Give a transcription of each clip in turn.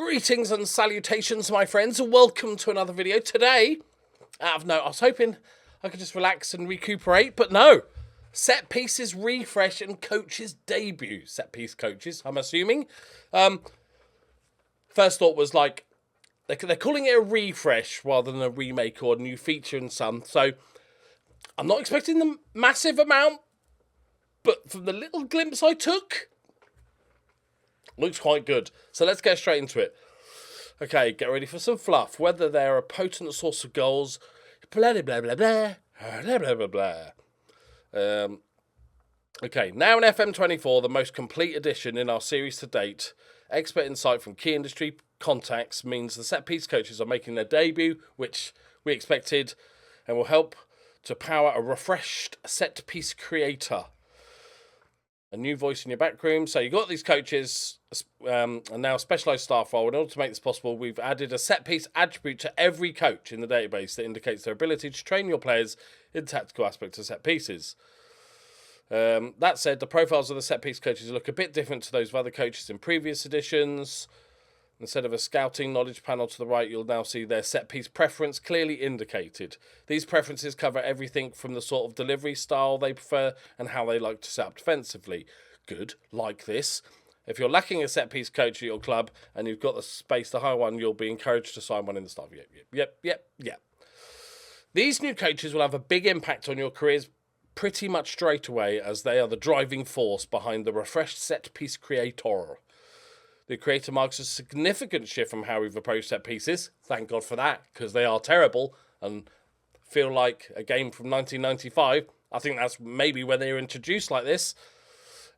Greetings and salutations, my friends, and welcome to another video. Today, out of note, I was hoping I could just relax and recuperate, but no. Set pieces refresh and coaches debut. Set piece coaches, I'm assuming. First thought was like, they're calling it a refresh rather than a remake or a new feature in some. So, I'm not expecting the massive amount, but from the little glimpse I took, looks quite good. So let's get straight into it. Okay, get ready for some fluff. Whether they're a potent source of goals, blah, blah, blah, blah, blah, blah, blah, blah, blah. Okay, now in FM24, the most complete edition in our series to date, expert insight from key industry contacts means the set piece coaches are making their debut, which we expected, and will help to power a refreshed set piece creator. A new voice in your back room. So you got these coaches and now a specialised staff role. In order to make this possible, we've added a set piece attribute to every coach in the database that indicates their ability to train your players in tactical aspects of set pieces. That said, the profiles of the set piece coaches look a bit different to those of other coaches in previous editions. Instead of a scouting knowledge panel to the right, you'll now see their set piece preference clearly indicated. These preferences cover everything from the sort of delivery style they prefer and how they like to set up defensively. Good, like this. If you're lacking a set piece coach at your club and you've got the space to hire one, you'll be encouraged to sign one in the staff. Yep. These new coaches will have a big impact on your careers pretty much straight away, as they are the driving force behind the refreshed set piece creator. The creator marks a significant shift from how we've approached set pieces. Thank God for that, because they are terrible and feel like a game from 1995. I think that's maybe when they were introduced like this.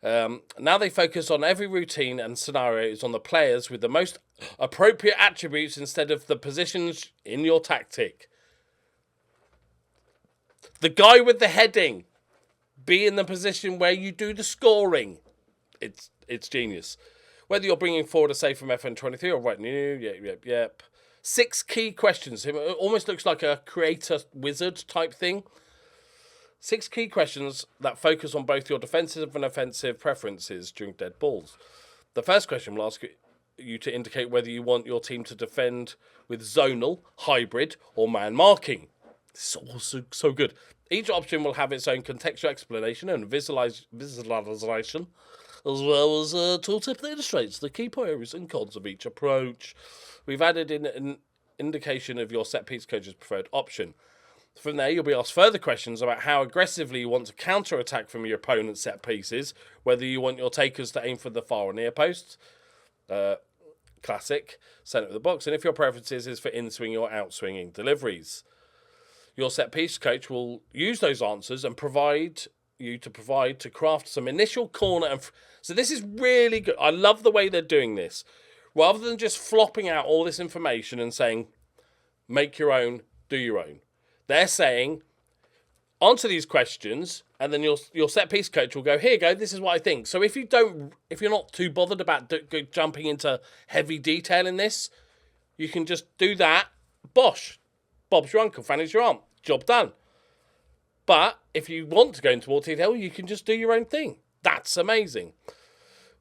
Now they focus on every routine and scenarios on the players with the most appropriate attributes instead of the positions in your tactic. The guy with the heading, be in the position where you do the scoring. It's genius. Whether you're bringing forward a save from FM23 or right new, yep. 6 key questions. It almost looks like a creator wizard type thing. 6 key questions that focus on both your defensive and offensive preferences during dead balls. The first question will ask you to indicate whether you want your team to defend with zonal, hybrid, or man marking. This is also so good. Each option will have its own contextual explanation and visualization, as well as a tooltip that illustrates the key pros and cons of each approach. We've added in an indication of your set piece coach's preferred option. From there, you'll be asked further questions about how aggressively you want to counter-attack from your opponent's set pieces, whether you want your takers to aim for the far or near posts, classic, centre of the box, and if your preferences is for in-swing or out-swinging deliveries. Your set piece coach will use those answers and provide to craft some initial corner. So this is really good. I love the way they're doing this. Rather than just flopping out all this information and saying, make your own, do your own. They're saying, answer these questions, and then your set piece coach will go, here you go, this is what I think. So if you're not too bothered about jumping into heavy detail in this, you can just do that. Bosh. Bob's your uncle, Fanny's your aunt. Job done. But if you want to go into more detail, you can just do your own thing. That's amazing.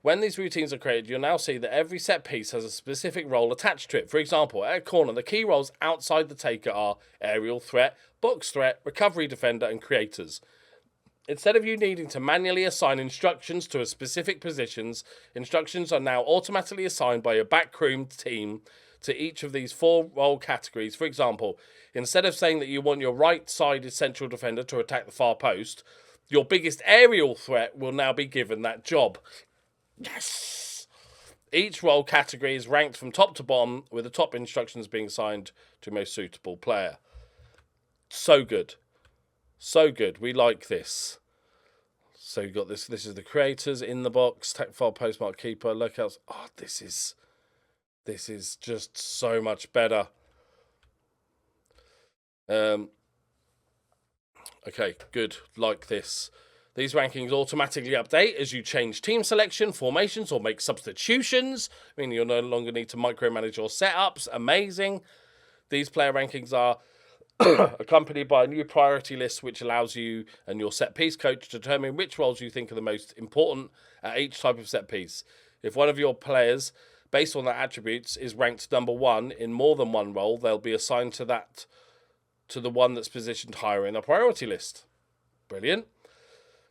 When these routines are created, you'll now see that every set piece has a specific role attached to it. For example, at a corner, the key roles outside the taker are aerial threat, box threat, recovery defender, and creators. Instead of you needing to manually assign instructions to a specific positions, instructions are now automatically assigned by your backroom team to each of these 4 role categories. For example, instead of saying that you want your right-sided central defender to attack the far post, your biggest aerial threat will now be given that job. Yes! Each role category is ranked from top to bottom, with the top instructions being assigned to most suitable player. So good. So good. We like this. So you've got this. This is the creators in the box, attack far post, mark keeper, lookouts. Oh, this is just so much better. Okay, good. Like this. These rankings automatically update as you change team selection, formations, or make substitutions, meaning you'll no longer need to micromanage your setups. Amazing. These player rankings are accompanied by a new priority list, which allows you and your set piece coach to determine which roles you think are the most important at each type of set piece. If one of your players based on that attributes is ranked number 1 in more than one role, they'll be assigned to the one that's positioned higher in a priority list. Brilliant.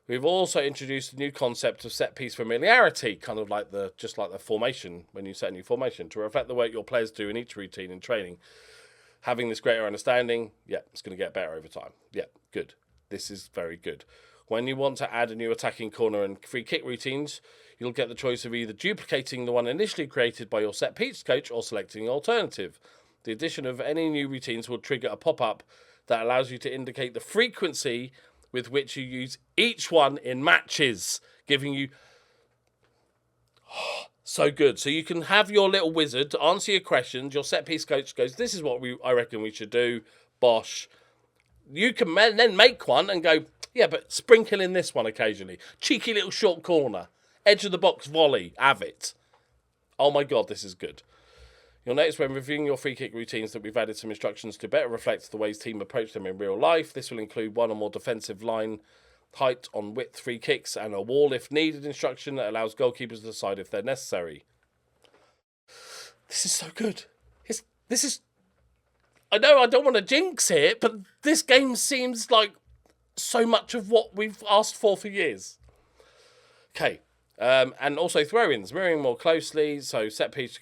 We've also introduced a new concept of set piece familiarity, kind of like the formation, when you set a new formation, to reflect the work your players do in each routine in training. Having this greater understanding, it's going to get better over time. Good. This is very good. When you want to add a new attacking corner and free kick routines, you'll get the choice of either duplicating the one initially created by your set piece coach or selecting an alternative. The addition of any new routines will trigger a pop-up that allows you to indicate the frequency with which you use each one in matches, giving you... so good. So you can have your little wizard to answer your questions. Your set piece coach goes, this is what I reckon we should do. Bosh. You can then make one and go, but sprinkle in this one occasionally. Cheeky little short corner. Edge of the box volley. Have it. Oh my God, this is good. You'll notice when reviewing your free kick routines that we've added some instructions to better reflect the ways team approach them in real life. This will include one or more defensive line height on width free kicks and a wall if needed instruction that allows goalkeepers to decide if they're necessary. This is so good. This is... I know I don't want to jinx it, but this game seems like so much of what we've asked for years. Okay. And also throw-ins, mirroring more closely. So set piece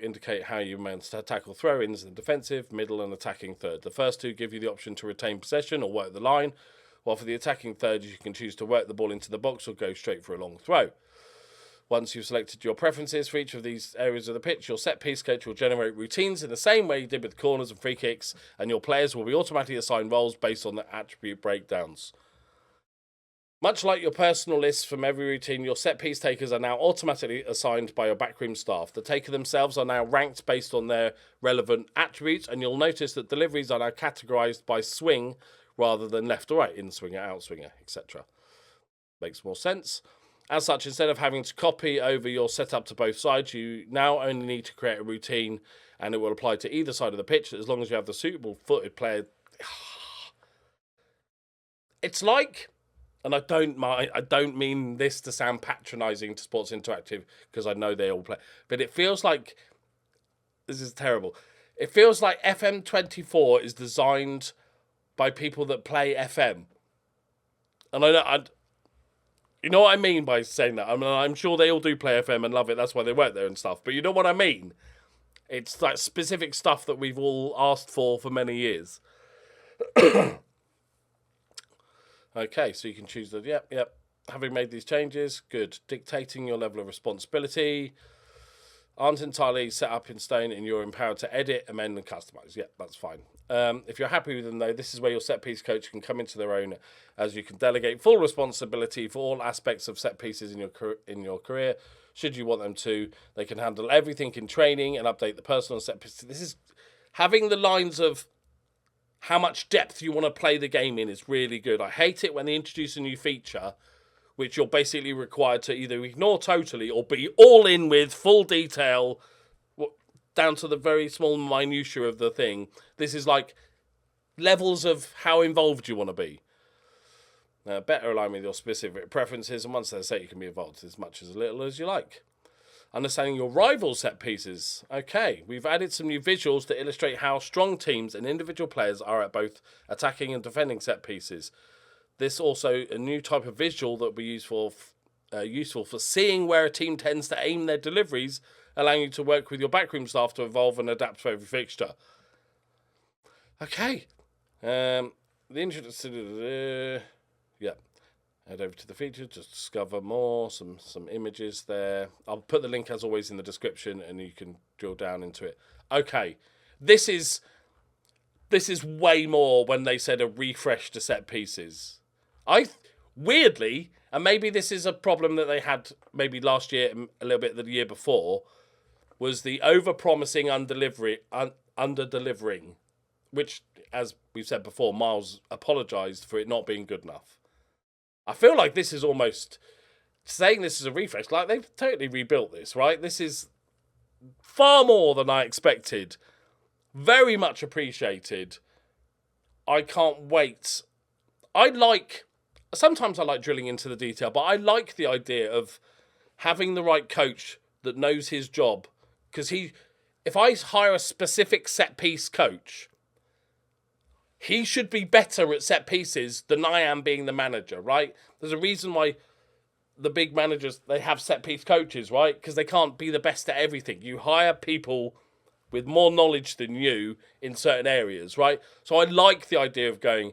indicate how you meant to tackle throw-ins in the defensive, middle and attacking third. The first two give you the option to retain possession or work the line, while for the attacking third you can choose to work the ball into the box or go straight for a long throw. Once you've selected your preferences for each of these areas of the pitch, your set piece coach will generate routines in the same way you did with corners and free kicks, and your players will be automatically assigned roles based on the attribute breakdowns. Much like your personal list from every routine, your set-piece takers are now automatically assigned by your backroom staff. The taker themselves are now ranked based on their relevant attributes, and you'll notice that deliveries are now categorised by swing rather than left or right, in-swinger, out-swinger, etc. Makes more sense. As such, instead of having to copy over your setup to both sides, you now only need to create a routine, and it will apply to either side of the pitch as long as you have the suitable footed player. It's like... And I don't mean this to sound patronising to Sports Interactive, because I know they all play. But it feels like... This is terrible. It feels like FM24 is designed by people that play FM. And you know what I mean by saying that? I mean, I'm sure they all do play FM and love it. That's why they work there and stuff. But you know what I mean? It's like specific stuff that we've all asked for many years. Okay, so you can choose the, yep. Having made these changes, good. Dictating your level of responsibility. Aren't entirely set up in stone and you're empowered to edit, amend and customise. Yep, that's fine. If you're happy with them though, this is where your set piece coach can come into their own, as you can delegate full responsibility for all aspects of set pieces in your career. Should you want them to, they can handle everything in training and update the personal set piece. This is having the lines of how much depth you want to play the game in is really good. I hate it when they introduce a new feature which you're basically required to either ignore totally or be all in with full detail down to the very small minutiae of the thing. This is like levels of how involved you want to be. Better align with your specific preferences, and once they're set, you can be involved as much as little as you like. Understanding your rival set pieces. Okay, we've added some new visuals to illustrate how strong teams and individual players are at both attacking and defending set pieces. This also a new type of visual that will be useful for seeing where a team tends to aim their deliveries, allowing you to work with your backroom staff to evolve and adapt for every fixture. Okay. The introduction. Head over to the feature to discover more, some images there. I'll put the link as always in the description and you can drill down into it. Okay, this is way more when they said a refresh to set pieces. Weirdly, and maybe this is a problem that they had maybe last year, a little bit the year before, was the over-promising, under-delivering, which, as we've said before, Miles apologised for it not being good enough. I feel like this is almost saying this is a refresh. Like, they've totally rebuilt this, right? This is far more than I expected. Very much appreciated. I can't wait. Sometimes I like drilling into the detail, but I like the idea of having the right coach that knows his job Because if I hire a specific set-piece coach, he should be better at set pieces than I am being the manager, right? There's a reason why the big managers, they have set-piece coaches, right? Because they can't be the best at everything. You hire people with more knowledge than you in certain areas, right? So I like the idea of going,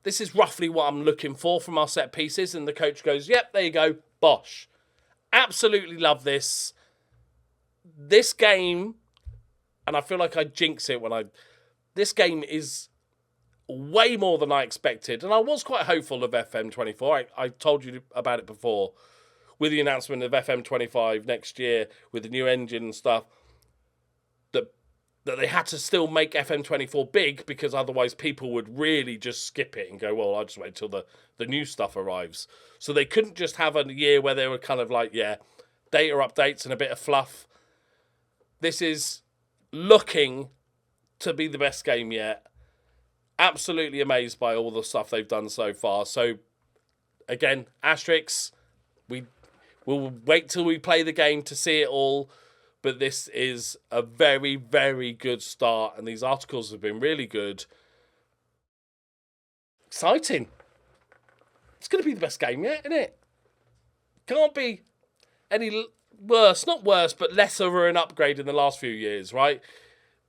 this is roughly what I'm looking for from our set pieces. And the coach goes, yep, there you go, bosh. Absolutely love this. This game, and I feel like I jinx it this game is way more than I expected. And I was quite hopeful of FM24. I told you about it before with the announcement of FM25 next year with the new engine and stuff, that they had to still make FM24 big because otherwise people would really just skip it and go, well, I'll just wait till the new stuff arrives. So they couldn't just have a year where they were kind of like, yeah, data updates and a bit of fluff. This is looking to be the best game yet. Absolutely amazed by all the stuff they've done so far. So, again, Asterix, we'll wait till we play the game to see it all. But this is a very, very good start. And these articles have been really good. Exciting. It's going to be the best game yet, isn't it? Can't be any worse. Not worse, but lesser an upgrade in the last few years, right?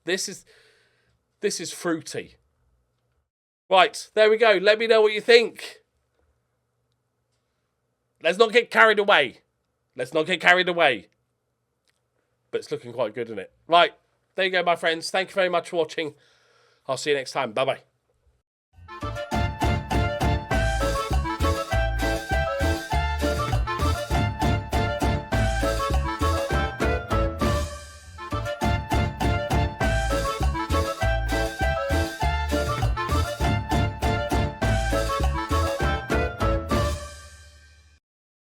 This is fruity. Right, there we go. Let me know what you think. Let's not get carried away. But it's looking quite good, isn't it? Right, there you go, my friends. Thank you very much for watching. I'll see you next time. Bye-bye.